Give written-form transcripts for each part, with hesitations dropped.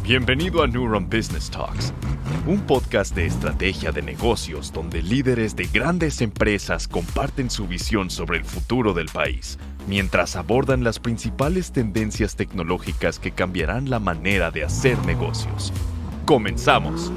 Bienvenido a Neuron Business Talks, un podcast de estrategia de negocios donde líderes de grandes empresas comparten su visión sobre el futuro del país, mientras abordan las principales tendencias tecnológicas que cambiarán la manera de hacer negocios. ¡Comenzamos!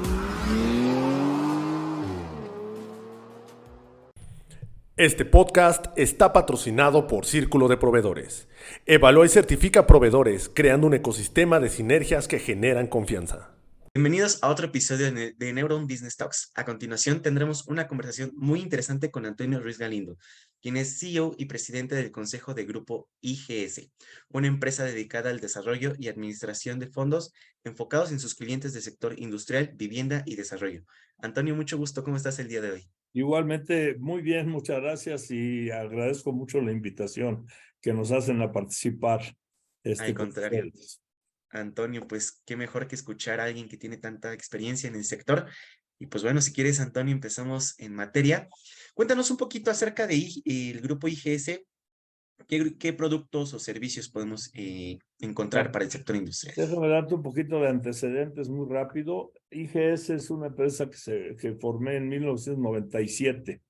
Este podcast está patrocinado por Círculo de Proveedores. Evalúa y certifica proveedores, creando un ecosistema de sinergias que generan confianza. Bienvenidos a otro episodio de Neuron Business Talks. A continuación tendremos una conversación muy interesante con Antonio Ruiz Galindo, quien es CEO y presidente del Consejo de Grupo IGS, una empresa dedicada al desarrollo y administración de fondos enfocados en sus clientes del sector industrial, vivienda y desarrollo. Antonio, mucho gusto. ¿Cómo estás el día de hoy? Igualmente, muy bien, muchas gracias y agradezco mucho la invitación que nos hacen a participar. Al Con contrario, ustedes. Antonio, pues qué mejor que escuchar a alguien que tiene tanta experiencia en el sector. Y pues bueno, si quieres, Antonio, empezamos en materia. Cuéntanos un poquito acerca de el grupo IGS. ¿Qué productos o servicios podemos encontrar Bueno, para el sector industrial? déjame darte un poquito de antecedentes muy rápido. IGS es una empresa que formé en 1997.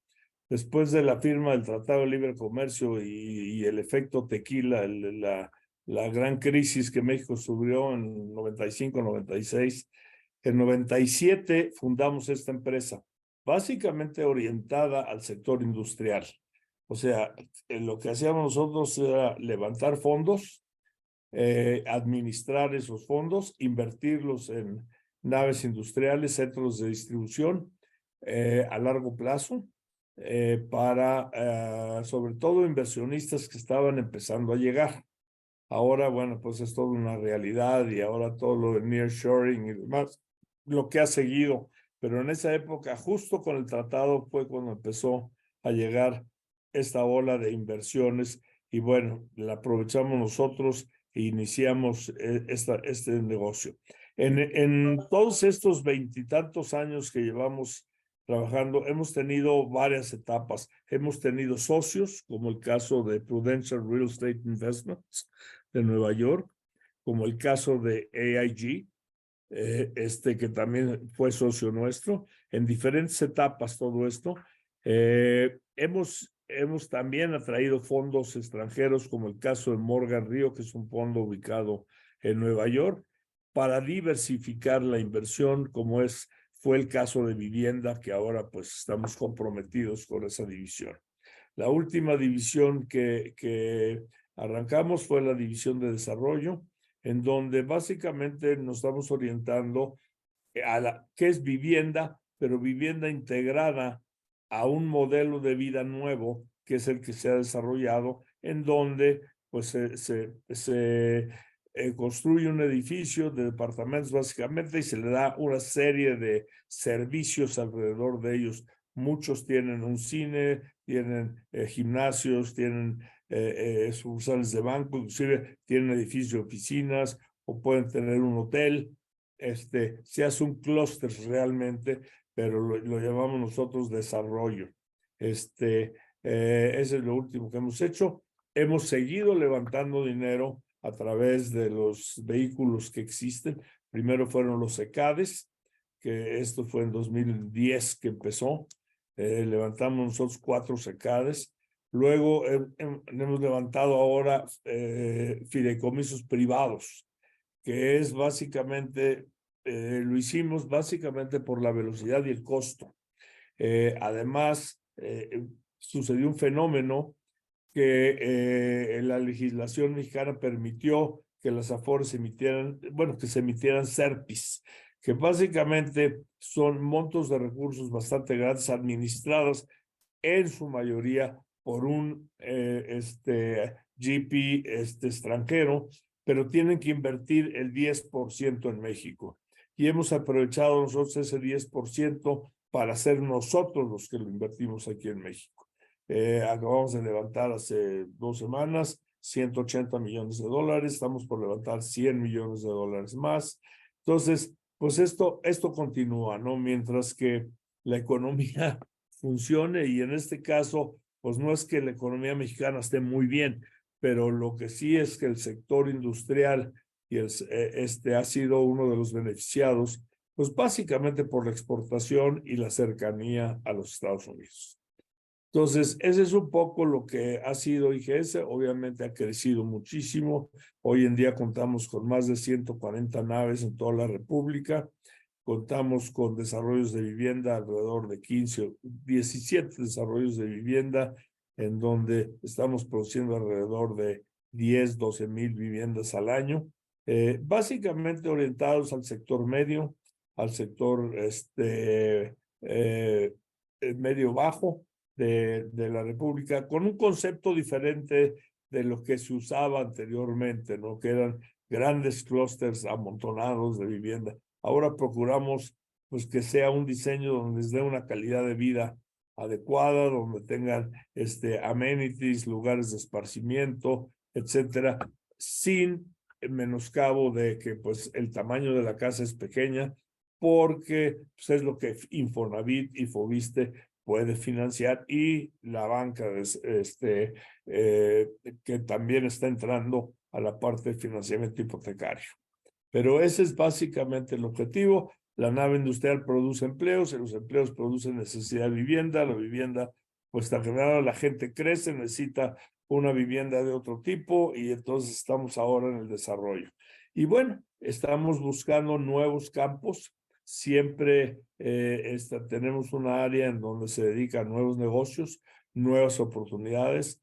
Después de la firma del Tratado de Libre Comercio y el efecto tequila, la gran crisis que México sufrió en 95, 96, en 97 fundamos esta empresa, básicamente orientada al sector industrial. O sea, lo que hacíamos nosotros era levantar fondos, administrar esos fondos, invertirlos en naves industriales, centros de distribución a largo plazo, para sobre todo inversionistas que estaban empezando a llegar. Ahora, bueno, pues es toda una realidad y ahora todo lo de nearshoring y demás, lo que ha seguido. Pero en esa época, justo con el tratado, fue cuando empezó a llegar esta ola de inversiones y bueno, la aprovechamos nosotros e iniciamos este negocio. En todos estos veintitantos años que llevamos trabajando, hemos tenido varias etapas. Hemos tenido socios, como el caso de Prudential Real Estate Investments de Nueva York, como el caso de AIG, que también fue socio nuestro, en diferentes etapas todo esto. Hemos también atraído fondos extranjeros, como el caso de Morgan Río, que es un fondo ubicado en Nueva York, para diversificar la inversión, como fue el caso de vivienda, que ahora pues estamos comprometidos con esa división. La última división que arrancamos fue la división de desarrollo, en donde básicamente nos estamos orientando a qué es vivienda, pero vivienda integrada a un modelo de vida nuevo, que es el que se ha desarrollado, en donde pues se construye un edificio de departamentos básicamente y se le da una serie de servicios alrededor de ellos. Muchos tienen un cine, tienen gimnasios, tienen sucursales de banco, inclusive tienen edificios de oficinas o pueden tener un hotel. Se hace un clúster realmente, pero lo llamamos nosotros desarrollo. Ese es lo último que hemos hecho. Hemos seguido levantando dinero a través de los vehículos que existen. Primero fueron los ECADES, que esto fue en 2010 que empezó. Levantamos nosotros 4 ECADES. Luego hemos levantado ahora fideicomisos privados, que es básicamente, lo hicimos básicamente por la velocidad y el costo. Además, sucedió un fenómeno que la legislación mexicana permitió que las Afores que se emitieran SERPIs, que básicamente son montos de recursos bastante grandes administrados en su mayoría por un GP extranjero, pero tienen que invertir el 10% en México. Y hemos aprovechado nosotros ese 10% para ser nosotros los que lo invertimos aquí en México. Acabamos de levantar hace 2 semanas $180 millones. Estamos por levantar $100 millones más. Entonces, pues esto continúa, ¿no? Mientras que la economía funcione, y en este caso, pues no es que la economía mexicana esté muy bien, pero lo que sí es que el sector industrial y este ha sido uno de los beneficiados, pues básicamente por la exportación y la cercanía a los Estados Unidos. Entonces, ese es un poco lo que ha sido IGS. Obviamente ha crecido muchísimo. Hoy en día contamos con más de 140 naves en toda la República. Contamos con desarrollos de vivienda, alrededor de 15 o 17 desarrollos de vivienda, en donde estamos produciendo alrededor de 10, 12 mil viviendas al año, básicamente orientados al sector medio, al sector medio bajo de la República, con un concepto diferente de lo que se usaba anteriormente, ¿no? Que eran grandes clústeres amontonados de vivienda. Ahora procuramos pues que sea un diseño donde les dé una calidad de vida adecuada, donde tengan amenities, lugares de esparcimiento, etcétera, sin menoscabo de que pues el tamaño de la casa es pequeña, porque pues, es lo que Infonavit y Foviste puede financiar, y la banca que también está entrando a la parte de financiamiento hipotecario. Pero ese es básicamente el objetivo. La nave industrial produce empleos, y los empleos producen necesidad de vivienda. La vivienda, pues en general la gente crece, necesita una vivienda de otro tipo, y entonces estamos ahora en el desarrollo. Y bueno, estamos buscando nuevos campos. Siempre tenemos una área en donde se dedica a nuevos negocios, nuevas oportunidades.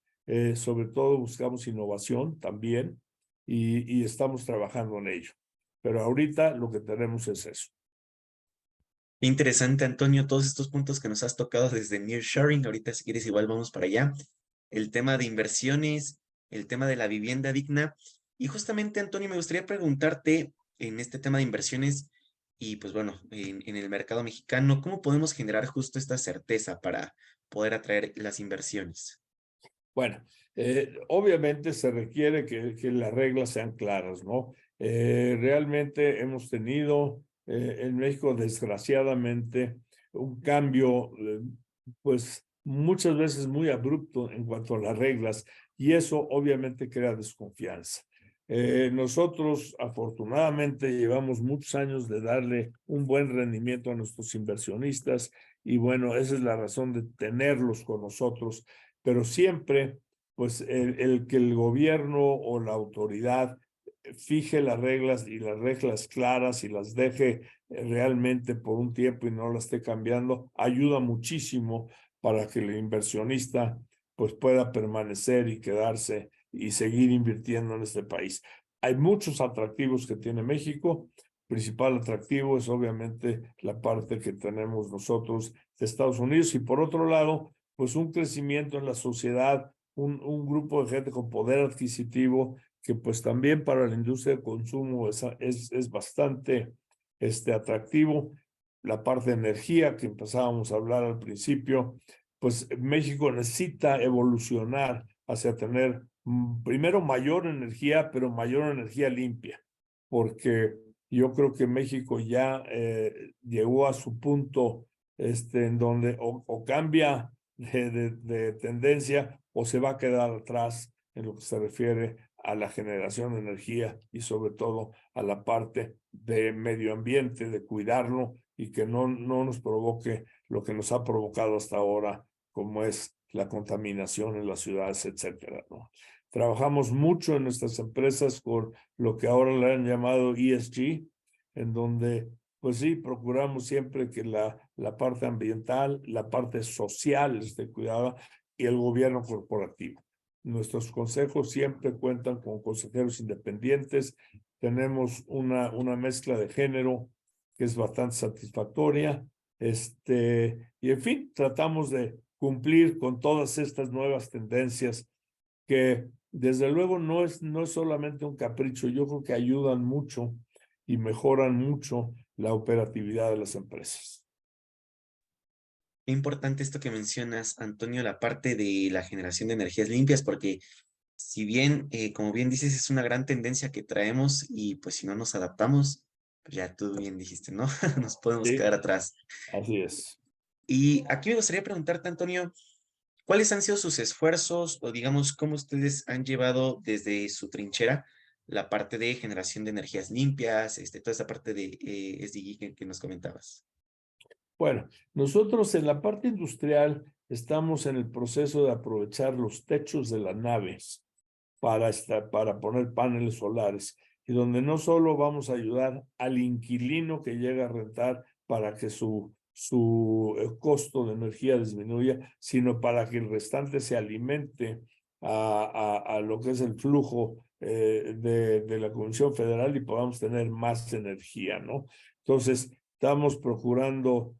Sobre todo buscamos innovación también, y estamos trabajando en ello. Pero ahorita lo que tenemos es eso. Qué interesante, Antonio, todos estos puntos que nos has tocado desde nearshoring. Ahorita, si quieres, igual vamos para allá. El tema de inversiones, el tema de la vivienda digna. Y justamente, Antonio, me gustaría preguntarte en este tema de inversiones y, pues bueno, en el mercado mexicano, ¿cómo podemos generar justo esta certeza para poder atraer las inversiones? Bueno, obviamente se requiere que las reglas sean claras, ¿no? Realmente hemos tenido en México, desgraciadamente, un cambio, pues muchas veces muy abrupto en cuanto a las reglas, y eso obviamente crea desconfianza. Nosotros, afortunadamente, llevamos muchos años de darle un buen rendimiento a nuestros inversionistas, y bueno, esa es la razón de tenerlos con nosotros, pero siempre, pues, el que el gobierno o la autoridad fije las reglas, y las reglas claras, y las deje realmente por un tiempo y no las esté cambiando, ayuda muchísimo para que el inversionista pues pueda permanecer y quedarse y seguir invirtiendo en este país. Hay muchos atractivos que tiene México. Principal atractivo es obviamente la parte que tenemos nosotros de Estados Unidos, y por otro lado, pues un crecimiento en la sociedad, un grupo de gente con poder adquisitivo que pues también para la industria de consumo es bastante atractivo. La parte de energía que empezábamos a hablar al principio, pues México necesita evolucionar hacia tener primero mayor energía, pero mayor energía limpia, porque yo creo que México ya llegó a su punto en donde o cambia de tendencia, o se va a quedar atrás en lo que se refiere a la generación de energía, y sobre todo a la parte de medio ambiente, de cuidarlo y que no nos provoque lo que nos ha provocado hasta ahora, como es la contaminación en las ciudades, etcétera, ¿no? Trabajamos mucho en nuestras empresas con lo que ahora le han llamado ESG, en donde pues sí, procuramos siempre que la parte ambiental, la parte social esté cuidada, y el gobierno corporativo. Nuestros consejos siempre cuentan con consejeros independientes. Tenemos una mezcla de género que es bastante satisfactoria. Y en fin, tratamos de cumplir con todas estas nuevas tendencias que desde luego no es solamente un capricho. Yo creo que ayudan mucho y mejoran mucho la operatividad de las empresas. Qué importante esto que mencionas, Antonio, la parte de la generación de energías limpias, porque si bien, como bien dices, es una gran tendencia que traemos y pues si no nos adaptamos, pues ya tú bien dijiste, ¿no? Nos podemos Sí, quedar atrás. así es. Y aquí me gustaría preguntarte, Antonio, ¿cuáles han sido sus esfuerzos o digamos cómo ustedes han llevado desde su trinchera la parte de generación de energías limpias, toda esa parte de SDG que nos comentabas. Bueno, nosotros en la parte industrial estamos en el proceso de aprovechar los techos de las naves para poner paneles solares, y donde no solo vamos a ayudar al inquilino que llega a rentar para que su costo de energía disminuya, sino para que el restante se alimente a lo que es el flujo de la Comisión Federal y podamos tener más energía, ¿no? Entonces, estamos procurando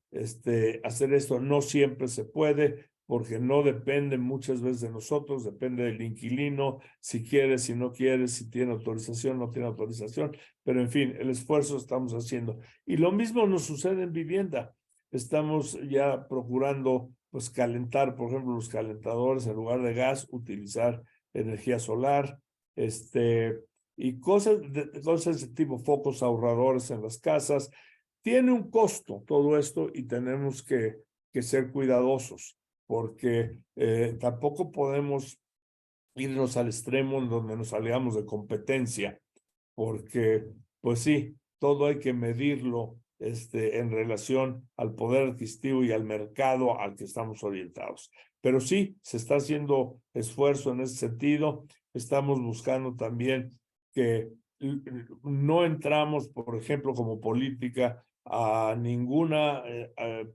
hacer esto. No siempre se puede, porque no depende muchas veces de nosotros, depende del inquilino, si quiere, si no quiere, si tiene autorización, no tiene autorización, pero en fin, el esfuerzo estamos haciendo. Y lo mismo nos sucede en vivienda. Estamos ya procurando pues calentar, por ejemplo, los calentadores en lugar de gas, utilizar energía solar, y cosas de tipo focos ahorradores en las casas. Tiene un costo todo esto y tenemos que ser cuidadosos, porque tampoco podemos irnos al extremo en donde nos salgamos de competencia, porque pues sí, todo hay que medirlo en relación al poder adquisitivo y al mercado al que estamos orientados. Pero sí, se está haciendo esfuerzo en ese sentido. Estamos buscando también que no entramos, por ejemplo, como política a ninguna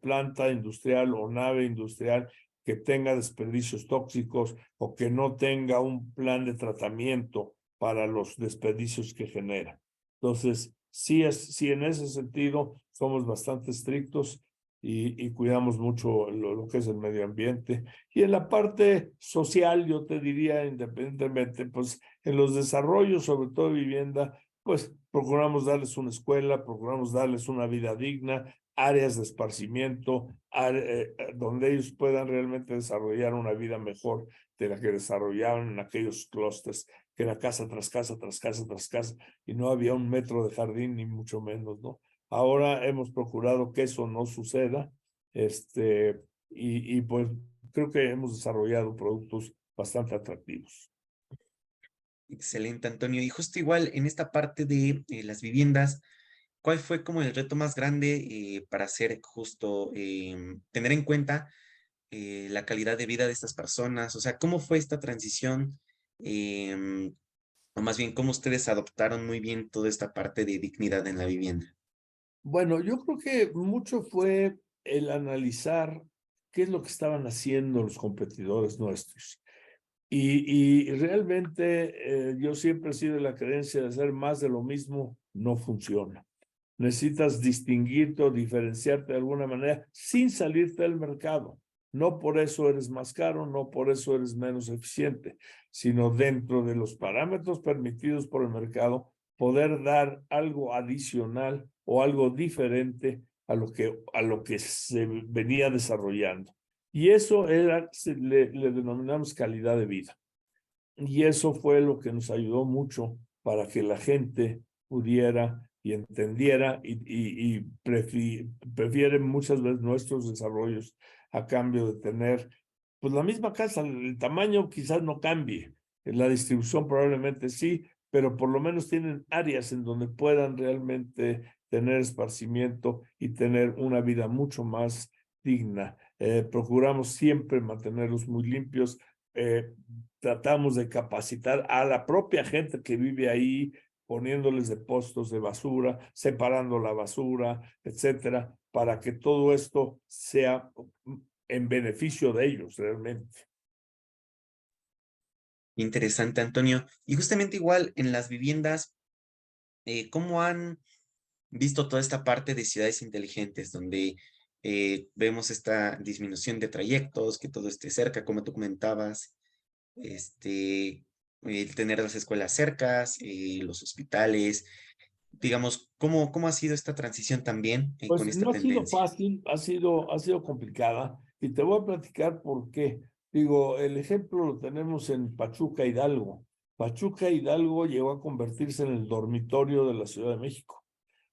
planta industrial o nave industrial que tenga desperdicios tóxicos o que no tenga un plan de tratamiento para los desperdicios que genera. Entonces, sí en ese sentido somos bastante estrictos y cuidamos mucho lo que es el medio ambiente. Y en la parte social, yo te diría, independientemente, pues en los desarrollos, sobre todo de vivienda, pues procuramos darles una escuela, procuramos darles una vida digna, áreas de esparcimiento, donde ellos puedan realmente desarrollar una vida mejor de la que desarrollaban en aquellos clústeres, que era casa tras casa, tras casa, tras casa, y no había un metro de jardín, ni mucho menos, ¿no? Ahora hemos procurado que eso no suceda, y pues creo que hemos desarrollado productos bastante atractivos. Excelente, Antonio. Y justo igual en esta parte de las viviendas, ¿cuál fue como el reto más grande para hacer justo, tener en cuenta la calidad de vida de estas personas? O sea, ¿cómo fue esta transición? Em, o más bien, ¿cómo ustedes adoptaron muy bien toda esta parte de dignidad en la vivienda? Bueno, yo creo que mucho fue el analizar qué es lo que estaban haciendo los competidores nuestros. Y realmente yo siempre he sido de la creencia de hacer más de lo mismo, no funciona. Necesitas distinguirte o diferenciarte de alguna manera sin salirte del mercado. No por eso eres más caro, no por eso eres menos eficiente, sino dentro de los parámetros permitidos por el mercado, poder dar algo adicional o algo diferente a lo que se venía desarrollando. Y eso le denominamos calidad de vida. Y eso fue lo que nos ayudó mucho para que la gente pudiera y entendiera y prefiere muchas veces nuestros desarrollos a cambio de tener pues la misma casa. El tamaño quizás no cambie, la distribución probablemente sí, pero por lo menos tienen áreas en donde puedan realmente tener esparcimiento y tener una vida mucho más digna. Procuramos siempre mantenerlos muy limpios. Tratamos de capacitar a la propia gente que vive ahí, poniéndoles depósitos de basura, separando la basura, etcétera, para que todo esto sea en beneficio de ellos realmente. Interesante, Antonio. Y justamente igual en las viviendas, ¿cómo han visto toda esta parte de ciudades inteligentes, donde vemos esta disminución de trayectos, que todo esté cerca, como tú comentabas, el tener las escuelas cercas, los hospitales, digamos, ¿cómo ha sido esta transición también con Pues esta no ha sido tendencia? fácil, ha sido complicada, y te voy a platicar por qué. Digo, el ejemplo lo tenemos en Pachuca Hidalgo. Pachuca Hidalgo llegó a convertirse en el dormitorio de la Ciudad de México,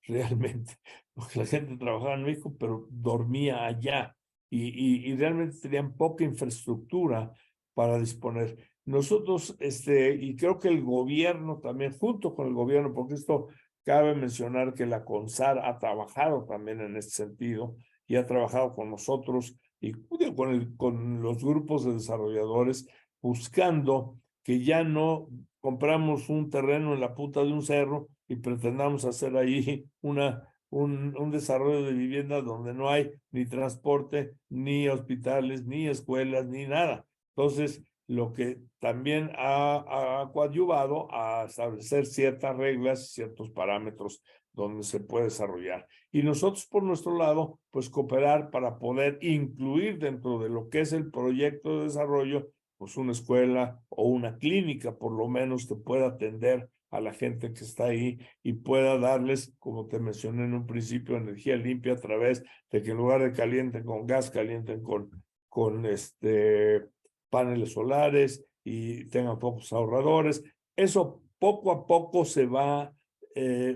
realmente, porque la gente trabajaba en México, pero dormía allá, y realmente tenían poca infraestructura para disponer. nosotros, y creo que el gobierno también, junto con el gobierno, porque esto cabe mencionar que la CONSAR ha trabajado también en este sentido y ha trabajado con nosotros y con los grupos de desarrolladores buscando que ya no compramos un terreno en la punta de un cerro y pretendamos hacer ahí un desarrollo de vivienda donde no hay ni transporte, ni hospitales, ni escuelas, ni nada. Entonces, lo que también ha coadyuvado a establecer ciertas reglas, ciertos parámetros donde se puede desarrollar. Y nosotros, por nuestro lado, pues cooperar para poder incluir dentro de lo que es el proyecto de desarrollo, pues una escuela o una clínica, por lo menos, que pueda atender a la gente que está ahí y pueda darles, como te mencioné en un principio, energía limpia a través de que en lugar de calienten con gas, calienten con paneles solares y tengan pocos ahorradores. Eso poco a poco se va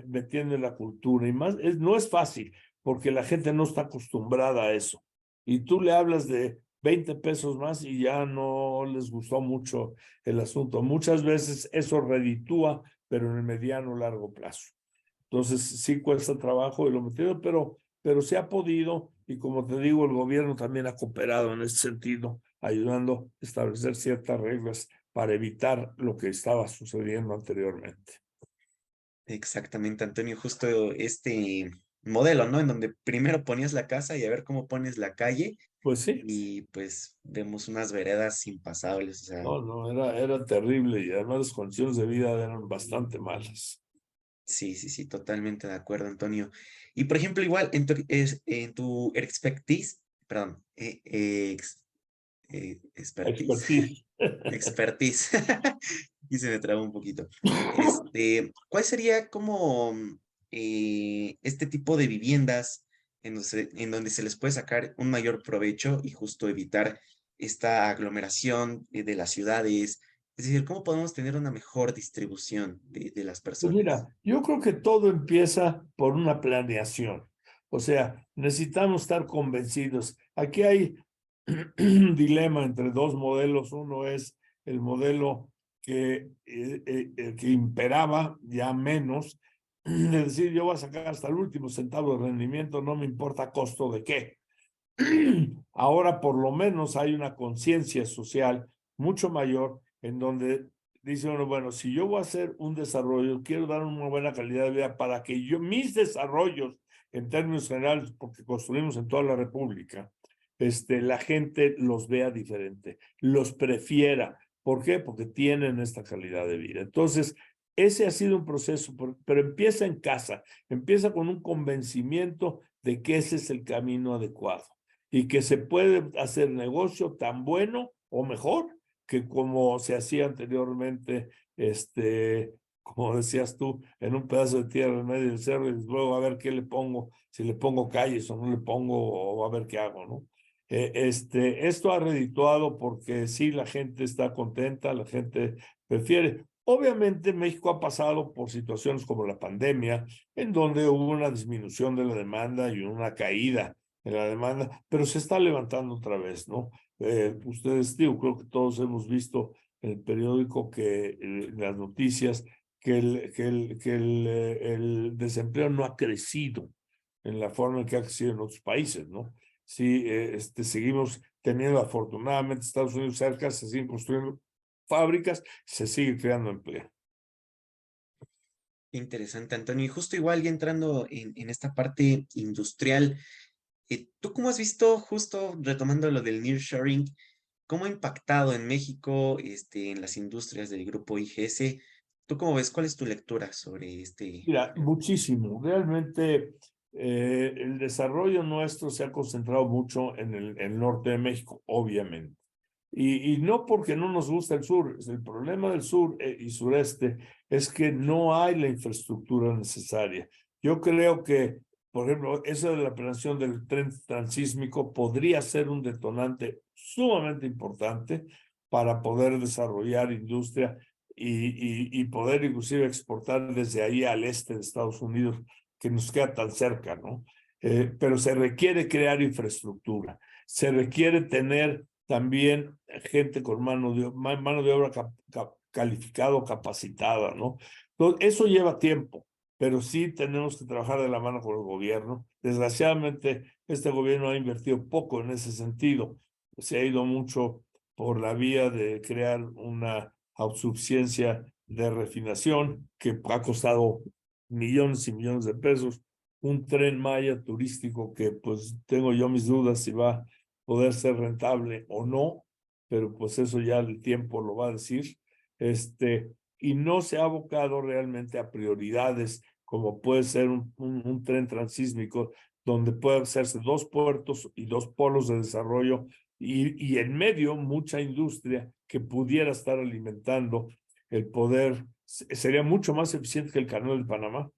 metiendo en la cultura y más, no es fácil porque la gente no está acostumbrada a eso. Y tú le hablas de 20 pesos más y ya no les gustó mucho el asunto. Muchas veces eso reditúa, pero en el mediano largo plazo. Entonces sí cuesta trabajo y lo metido, pero se ha podido y como te digo, el gobierno también ha cooperado en ese sentido, ayudando a establecer ciertas reglas para evitar lo que estaba sucediendo anteriormente. Exactamente, Antonio, justo este modelo, ¿no? En donde primero ponías la casa y a ver cómo pones la calle Pues sí, y pues vemos unas veredas impasables, o sea, no, era terrible y además las condiciones de vida eran bastante malas. sí, sí, sí, totalmente de acuerdo, Antonio. Y por ejemplo, igual en tu expertise, perdón, expertise, Expertise. expertise, y se me traba un poquito. ¿Cuál sería como este tipo de viviendas en donde se les puede sacar un mayor provecho y justo evitar esta aglomeración de las ciudades? Es decir, ¿cómo podemos tener una mejor distribución de las Pues personas? mira, yo creo que todo empieza por una planeación. O sea, necesitamos estar convencidos. Aquí hay un dilema entre dos modelos. Uno es el modelo que imperaba ya menos, es decir, yo voy a sacar hasta el último centavo de rendimiento, no me importa costo de qué. Ahora por lo menos hay una conciencia social mucho mayor en donde dice uno, bueno, si yo voy a hacer un desarrollo, quiero dar una buena calidad de vida para que mis desarrollos en términos generales, porque construimos en toda la República, la gente los vea diferente, los prefiera. ¿Por qué? Porque tienen esta calidad de vida. Entonces, ese ha sido un proceso, pero empieza en casa, empieza con un convencimiento de que ese es el camino adecuado y que se puede hacer negocio tan bueno o mejor que como se hacía anteriormente, como decías tú, en un pedazo de tierra en medio del cerro y luego a ver qué le pongo, si le pongo calles o no le pongo o a ver qué hago, ¿no? Esto ha redituado porque sí, la gente está contenta, la gente prefiere. Obviamente México ha pasado por situaciones como la pandemia, en donde hubo una disminución de la demanda y una caída en la demanda, pero se está levantando otra vez, ¿no? Ustedes, digo, creo que todos hemos visto en el periódico que las noticias que el desempleo no ha crecido en la forma en que ha crecido en otros países, ¿no? Sí, seguimos teniendo afortunadamente Estados Unidos cerca, se siguen construyendo fábricas, se sigue creando empleo. Interesante, Antonio. Y justo igual ya entrando en esta parte industrial, ¿tú cómo has visto, justo retomando lo del nearshoring, cómo ha impactado en México, en las industrias del grupo IGS? ¿Tú cómo ves? ¿Cuál es tu lectura sobre este? Mira, muchísimo. Realmente el desarrollo nuestro se ha concentrado mucho en el norte de México, obviamente. Y no porque no nos gusta el sur, el problema del sur y sureste es que no hay la infraestructura necesaria. Yo creo que, por ejemplo, eso de la planeación del tren transísmico podría ser un detonante sumamente importante para poder desarrollar industria y poder inclusive exportar desde ahí al este de Estados Unidos, que nos queda tan cerca, ¿no? Pero se requiere crear infraestructura, se requiere tener también gente con mano de obra calificada, capacitada, ¿no? Entonces, eso lleva tiempo, pero sí tenemos que trabajar de la mano con el gobierno. Desgraciadamente, este gobierno ha invertido poco en ese sentido. Se ha ido mucho por la vía de crear una autosuficiencia de refinación que ha costado millones y millones de pesos. Un Tren Maya turístico que pues tengo yo mis dudas si va a poder ser rentable o no, pero pues eso ya el tiempo lo va a decir. Y no se ha abocado realmente a prioridades como puede ser un tren transísmico donde puede hacerse 2 puertos y 2 polos de desarrollo y en medio mucha industria que pudiera estar alimentando el poder. Sería mucho más eficiente que el Canal de Panamá.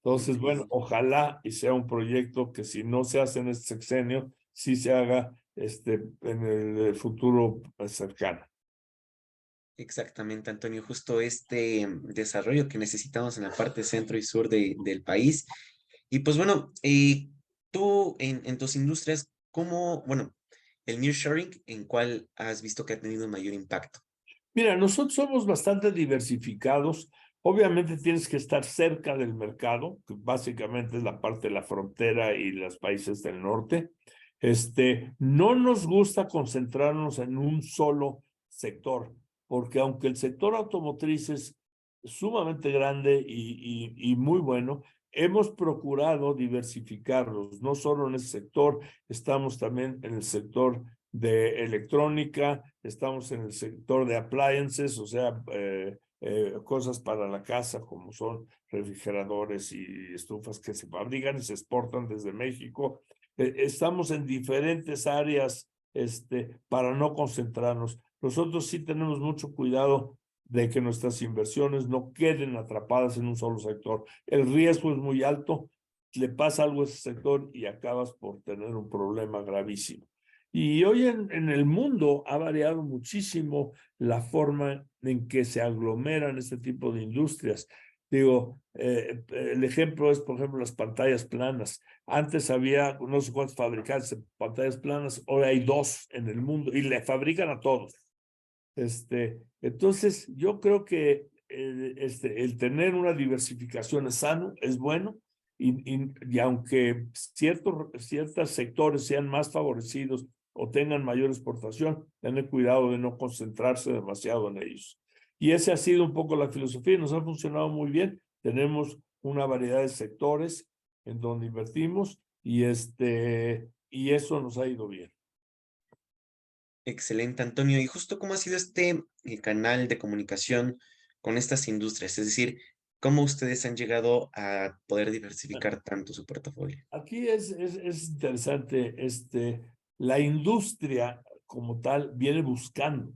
Entonces, bueno, ojalá y sea un proyecto que si no se hace en este sexenio, sí se haga en el futuro cercano. Exactamente, Antonio, justo este desarrollo que necesitamos en la parte centro y sur del país. Y pues bueno, tú en tus industrias, ¿cómo, bueno, el nearshoring, en cuál has visto que ha tenido mayor impacto? Mira, nosotros somos bastante diversificados. Obviamente tienes que estar cerca del mercado, que básicamente es la parte de la frontera y los países del norte. No nos gusta concentrarnos en un solo sector, porque aunque el sector automotriz es sumamente grande y muy bueno, hemos procurado diversificarlos, no solo en ese sector, estamos también en el sector de electrónica, estamos en el sector de appliances, o sea, cosas para la casa como son refrigeradores y estufas que se fabrican y se exportan desde México. Estamos en diferentes áreas para no concentrarnos. Nosotros sí tenemos mucho cuidado de que nuestras inversiones no queden atrapadas en un solo sector. El riesgo es muy alto, le pasa algo a ese sector y acabas por tener un problema gravísimo. Y hoy en el mundo ha variado muchísimo la forma en que se aglomeran este tipo de industrias. Digo, el ejemplo es, por ejemplo, las pantallas planas. Antes había no sé cuántos fabricantes de pantallas planas, hoy hay 2 en el mundo y le fabrican a todos. Entonces, yo creo que el tener una diversificación es sano, es bueno, y aunque ciertos sectores sean más favorecidos o tengan mayor exportación, tener cuidado de no concentrarse demasiado en ellos. Y esa ha sido un poco la filosofía y nos ha funcionado muy bien. Tenemos una variedad de sectores en donde invertimos y eso nos ha ido bien. Excelente, Antonio. ¿Y justo cómo ha sido este canal de comunicación con estas industrias? Es decir, ¿cómo ustedes han llegado a poder diversificar tanto su portafolio? Aquí es interesante, la industria como tal viene buscando,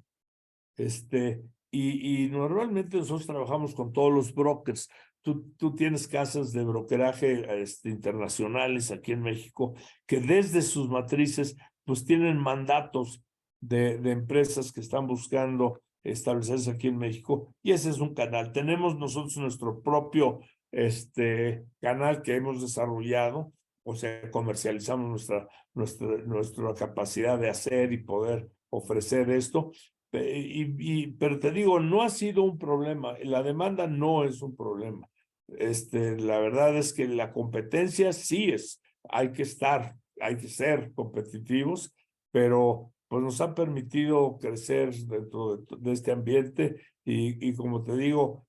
y normalmente nosotros trabajamos con todos los brokers. Tú tienes casas de brokeraje internacionales aquí en México que desde sus matrices pues tienen mandatos de empresas que están buscando establecerse aquí en México y ese es un canal. Tenemos nosotros nuestro propio canal que hemos desarrollado, o sea, comercializamos nuestra capacidad de hacer y poder ofrecer esto. Pero te digo, no ha sido un problema. La demanda no es un problema. La verdad es que la competencia sí hay que hay que ser competitivos, pero pues nos ha permitido crecer dentro de este ambiente y como te digo,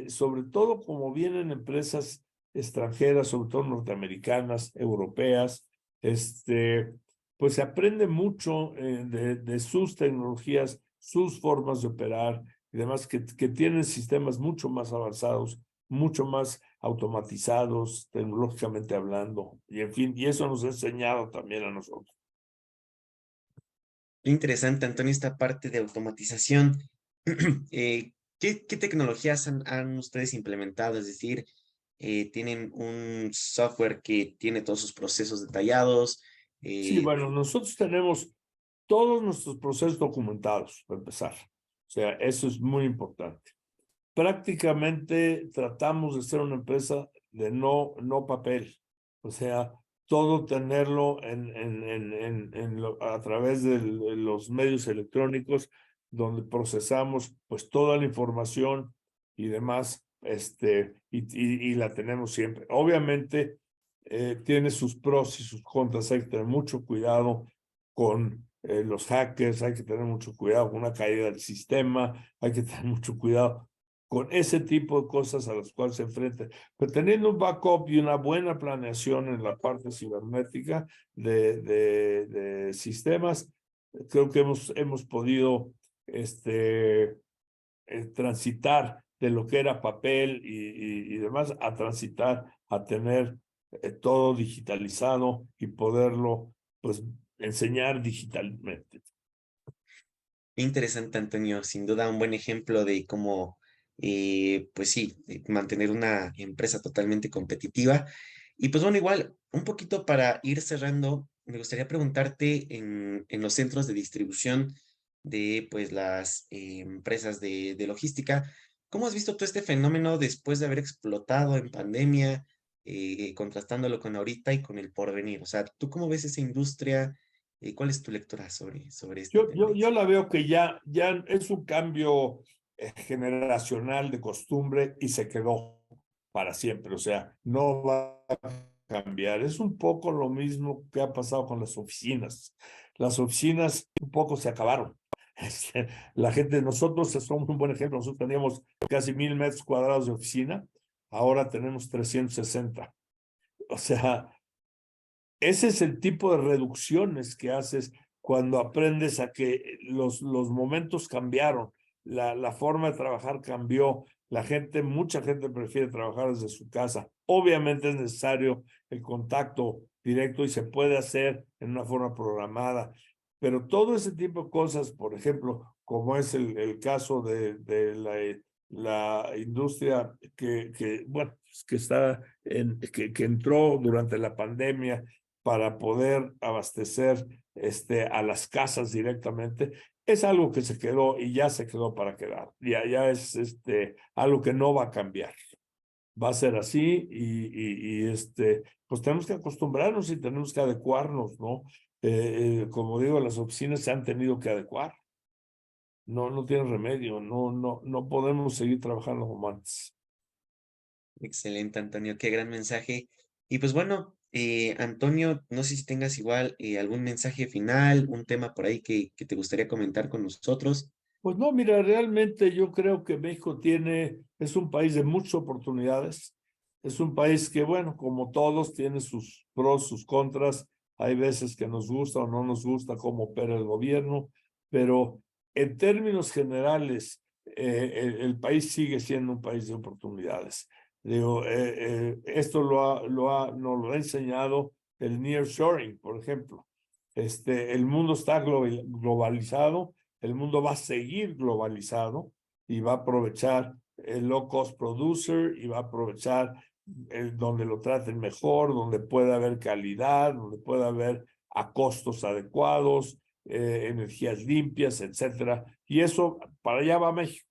sobre todo como vienen empresas extranjeras, sobre todo norteamericanas, europeas, pues se aprende mucho de sus tecnologías, sus formas de operar y demás, que tienen sistemas mucho más avanzados, mucho más automatizados, tecnológicamente hablando, y en fin, y eso nos ha enseñado también a nosotros. Qué interesante, Antonio, esta parte de automatización. ¿Qué tecnologías han ustedes implementado? Es decir, ¿tienen un software que tiene todos sus procesos detallados? Sí, Eh, bueno, nosotros tenemos todos nuestros procesos documentados, para empezar. O sea, eso es muy importante. Prácticamente tratamos de ser una empresa de no papel. O sea, todo tenerlo a través de los medios electrónicos, donde procesamos pues toda la información y demás, y la tenemos siempre. Obviamente tiene sus pros y sus contras, hay que tener mucho cuidado con los hackers, hay que tener mucho cuidado con una caída del sistema, hay que tener mucho cuidado con ese tipo de cosas a las cuales se enfrentan. Pero teniendo un backup y una buena planeación en la parte cibernética de sistemas, creo que hemos podido transitar de lo que era papel y demás, a transitar a tener todo digitalizado y poderlo pues enseñar digitalmente. Interesante, Antonio. Sin duda, un buen ejemplo de cómo, pues sí, mantener una empresa totalmente competitiva. Y pues bueno, igual, un poquito para ir cerrando, me gustaría preguntarte en los centros de distribución de pues las empresas de logística, ¿cómo has visto tú este fenómeno después de haber explotado en pandemia, contrastándolo con ahorita y con el porvenir? O sea, ¿tú cómo ves esa industria? ¿Cuál es tu lectura sobre esta Yo tendencia? la veo que ya es un cambio generacional de costumbre y se quedó para siempre. O sea, no va a cambiar. Es un poco lo mismo que ha pasado con las oficinas. Las oficinas un poco se acabaron. La gente, nosotros somos un buen ejemplo. Nosotros teníamos casi 1,000 metros cuadrados de oficina. Ahora tenemos 360. O sea, ese es el tipo de reducciones que haces cuando aprendes a que los momentos cambiaron, la forma de trabajar cambió, mucha gente prefiere trabajar desde su casa. Obviamente es necesario el contacto directo y se puede hacer en una forma programada, pero todo ese tipo de cosas, por ejemplo, como es el caso de la industria bueno, que entró durante la pandemia para poder abastecer a las casas directamente, es algo que se quedó y ya se quedó para quedar. Ya es algo que no va a cambiar. Va a ser así pues tenemos que acostumbrarnos y tenemos que adecuarnos, ¿no? Como digo, las oficinas se han tenido que adecuar. No tiene remedio, no podemos seguir trabajando como antes. Excelente, Antonio, qué gran mensaje. Y pues bueno, Antonio, no sé si tengas igual algún mensaje final, un tema por ahí que te gustaría comentar con nosotros. Pues no, mira, realmente yo creo que México es un país de muchas oportunidades. Es un país que, bueno, como todos, tiene sus pros, sus contras. Hay veces que nos gusta o no nos gusta cómo opera el gobierno, pero en términos generales, el país sigue siendo un país de oportunidades. Digo, esto nos lo ha enseñado el nearshoring, por ejemplo. El mundo está globalizado. El mundo va a seguir globalizado y va a aprovechar el low cost producer y va a aprovechar donde lo traten mejor, donde pueda haber calidad, donde pueda haber a costos adecuados, energías limpias, etcétera. Y eso, para allá va México.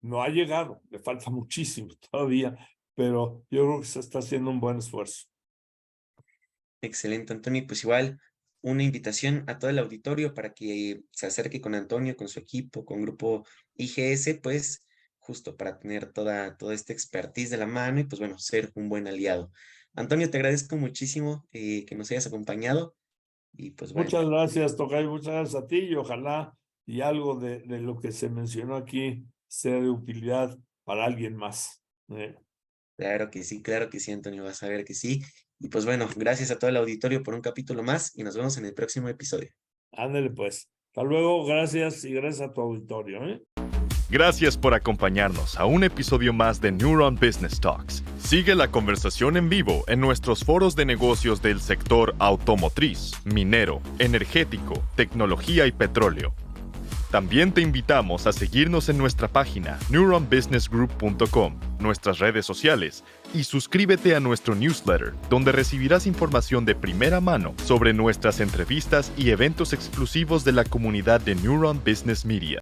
No ha llegado, le falta muchísimo todavía, pero yo creo que se está haciendo un buen esfuerzo. Excelente, Antonio. Y pues igual, una invitación a todo el auditorio para que se acerque con Antonio, con su equipo, con Grupo IGS, pues justo para tener toda esta expertise de la mano y pues bueno, ser un buen aliado. Antonio, te agradezco muchísimo que nos hayas acompañado y pues bueno, Muchas gracias, Tocayo, muchas gracias a ti y ojalá y algo de lo que se mencionó aquí sea de utilidad para alguien más. claro que sí, Antonio, vas a ver que sí. Y pues bueno, gracias a todo el auditorio por un capítulo más y nos vemos en el próximo episodio. Ándale pues. Hasta luego, gracias y gracias a tu auditorio. Gracias por acompañarnos a un episodio más de Neuron Business Talks. Sigue la conversación en vivo en nuestros foros de negocios del sector automotriz, minero, energético, tecnología y petróleo. También te invitamos a seguirnos en nuestra página neuronbusinessgroup.com, nuestras redes sociales y suscríbete a nuestro newsletter, donde recibirás información de primera mano sobre nuestras entrevistas y eventos exclusivos de la comunidad de Neuron Business Media.